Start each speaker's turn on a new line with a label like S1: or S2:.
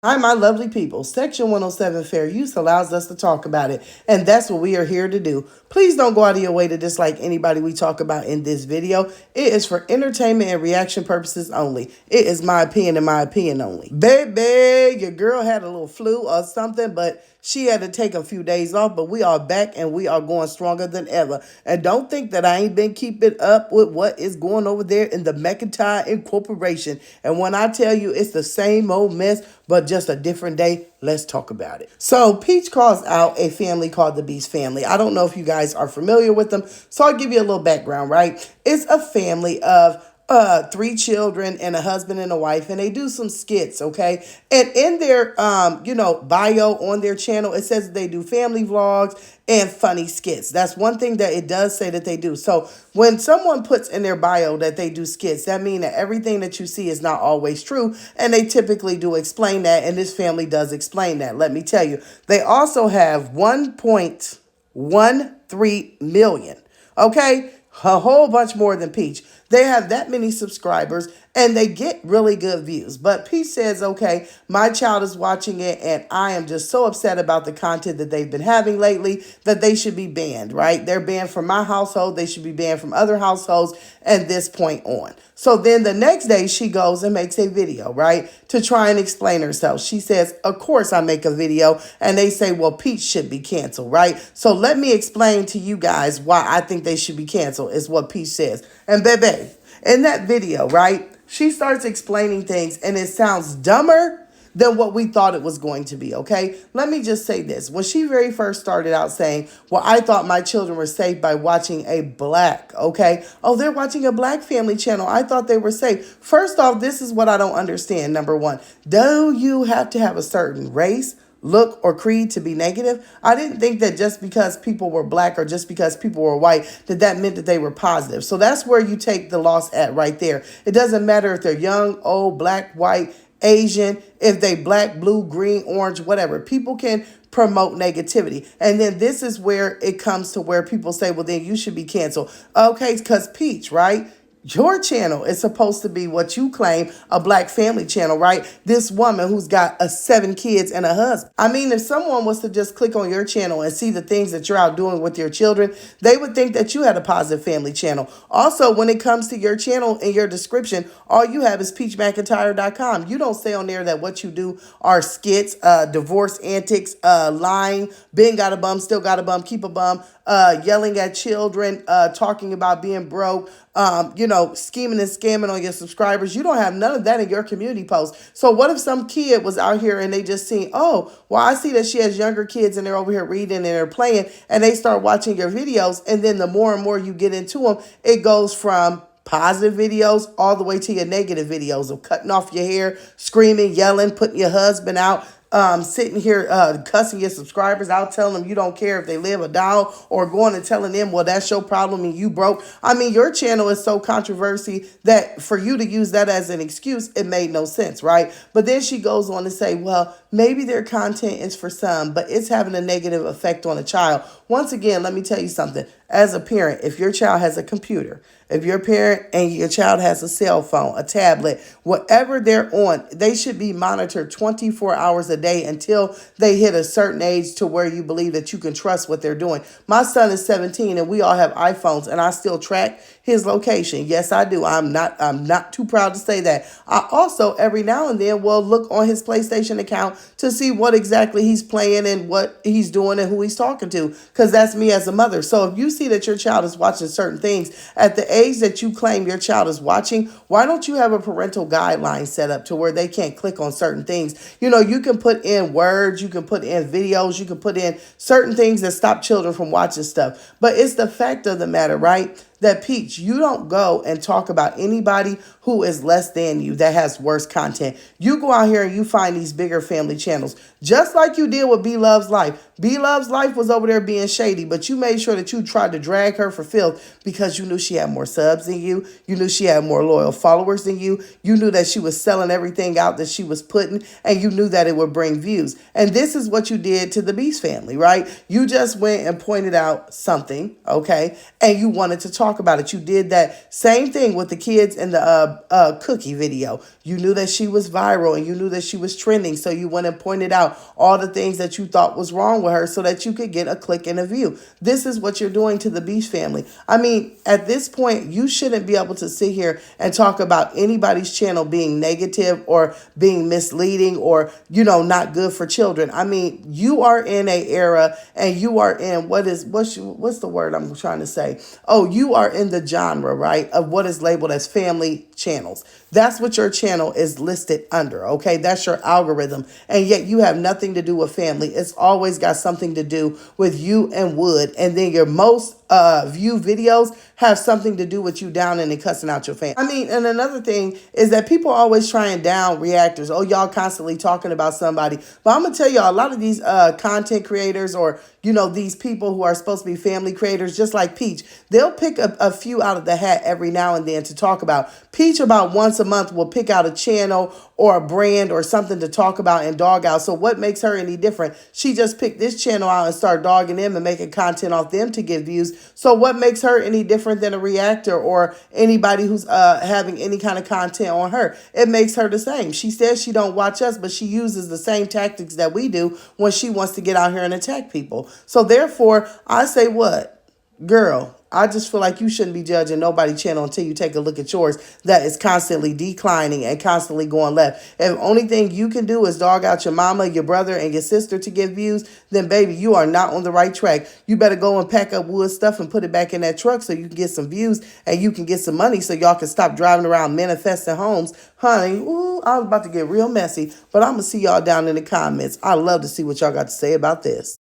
S1: Hi, my lovely people. Section 107 fair use allows us to talk about it, and that's what we are here to do. Please don't go out of your way to dislike anybody we talk about in this video. It is for entertainment and reaction purposes only. It is my opinion and my opinion only. Baby, your girl had a little flu or something, but she had to take a few days off, but we are back and we are going stronger than ever. And don't think that I ain't been keeping up with what is going over there in the McIntyre Incorporation. And when I tell you it's the same old mess, but just a different day, let's talk about it. So Peach calls out a family called the Beast family. I don't know if you guys are familiar with them, so I'll give you a little background, right? It's a family of three children and a husband and a wife, and they do some skits, okay? And in their bio on their channel, it says that they do family vlogs and funny skits. That's one thing that it does say that they do. So when someone puts in their bio that they do skits, that means that everything that you see is not always true, and they typically do explain that, and this family does explain that. Let me tell you, they also have 1.13 million, okay? A whole bunch more than Peach. They have that many subscribers and they get really good views. But Peach says, okay, my child is watching it and I am just so upset about the content that they've been having lately that they should be banned, right? They're banned from my household. They should be banned from other households and this point on. So then the next day she goes and makes a video, right, to try and explain herself. She says, of course I make a video, and they say, well, Peach should be canceled, right? So let me explain to you guys why I think they should be canceled is what Peach says. And baby, in that video, right, she starts explaining things and it sounds dumber than what we thought it was going to be, okay? Let me just say this. When she very first started out saying, well, I thought my children were safe by watching a black, okay? Oh, they're watching a black family channel. I thought they were safe. First off, this is what I don't understand. Number one, do you have to have a certain race, look, or creed to be negative? I didn't think that just because people were black or just because people were white, that meant that they were positive. So that's where you take the loss at right there. It doesn't matter if they're young, old, black, white, Asian, if they black, blue, green, orange, whatever. People can promote negativity. And then this is where it comes to where people say, well, then you should be canceled. Okay, because Peach, right? Your channel is supposed to be what you claim a black family channel, right? This woman who's got 7 kids and a husband. I mean, if someone was to just click on your channel and see the things that you're out doing with your children, they would think that you had a positive family channel. Also, when it comes to your channel in your description, all you have is peachmcintyre.com. You don't say on there that what you do are skits, divorce antics, lying, been got a bum, still got a bum, keep a bum, yelling at children, talking about being broke, scheming and scamming on your subscribers. You don't have none of that in your community post. So what if some kid was out here and they just seen, oh, well, I see that she has younger kids and they're over here reading and they're playing, and they start watching your videos, and then the more and more you get into them, it goes from positive videos all the way to your negative videos of cutting off your hair, screaming, yelling, putting your husband out, sitting here cussing your subscribers out, telling them you don't care if they live or die, or going and telling them, well, that's your problem and you broke. I mean, your channel is so controversy that for you to use that as an excuse, it made no sense, right? But then she goes on to say, well, maybe their content is for some, but it's having a negative effect on a child. Once again, let me tell you something. As a parent, if your child has a computer, if you're a parent and your child has a cell phone, a tablet, whatever they're on, they should be monitored 24 hours a day until they hit a certain age to where you believe that you can trust what they're doing. My son is 17 and we all have iPhones, and I still track his location. Yes, I do. I'm not too proud to say that. I also every now and then will look on his PlayStation account to see what exactly he's playing and what he's doing and who he's talking to, because that's me as a mother. So if you see that your child is watching certain things at the age that you claim your child is watching, why don't you have a parental guideline set up to where they can't click on certain things? You can put in words, you can put in videos, you can put in certain things that stop children from watching stuff. But it's the fact of the matter, right? That Peach, you don't go and talk about anybody who is less than you that has worse content. You go out here and you find these bigger family channels, just like you did with B Loves Life. B Loves Life was over there being shady, but you made sure that you tried to drag her for filth because you knew she had more subs than you. You knew she had more loyal followers than you. You knew that she was selling everything out that she was putting, and you knew that it would bring views. And this is what you did to the Beast family, right? You just went and pointed out something, okay, and you wanted to talk talk about it. You did that same thing with the kids in the cookie video. You knew that she was viral and you knew that she was trending. So you went and pointed out all the things that you thought was wrong with her so that you could get a click and a view. This is what you're doing to the Beach family. I mean, at this point, you shouldn't be able to sit here and talk about anybody's channel being negative or being misleading or, not good for children. I mean, you are in a era and you are in what's the word I'm trying to say? Oh, you are in the genre, right, of what is labeled as family channels. That's what your channel is listed under, okay? That's your algorithm. And yet you have nothing to do with family. It's always got something to do with you and Wood. And then your most view videos have something to do with you downing and cussing out your family. I mean, and another thing is that people are always trying down reactors. Oh, y'all constantly talking about somebody. But I'm going to tell y'all, a lot of these content creators or, these people who are supposed to be family creators, just like Peach, they'll pick a few out of the hat every now and then to talk about. Peach about once a month will pick out a channel or a brand or something to talk about and dog out. So what makes her any different? She just picked this channel out and started dogging them and making content off them to get views. So what makes her any different than a reactor or anybody who's having any kind of content on her? It makes her the same. She says she don't watch us, but she uses the same tactics that we do when she wants to get out here and attack people. So therefore, I say what? Girl, I just feel like you shouldn't be judging nobody's channel until you take a look at yours that is constantly declining and constantly going left. If the only thing you can do is dog out your mama, your brother, and your sister to get views, then baby, you are not on the right track. You better go and pack up Wood stuff and put it back in that truck so you can get some views and you can get some money so y'all can stop driving around manifesting homes. Honey, ooh, I was about to get real messy, but I'm going to see y'all down in the comments. I love to see what y'all got to say about this.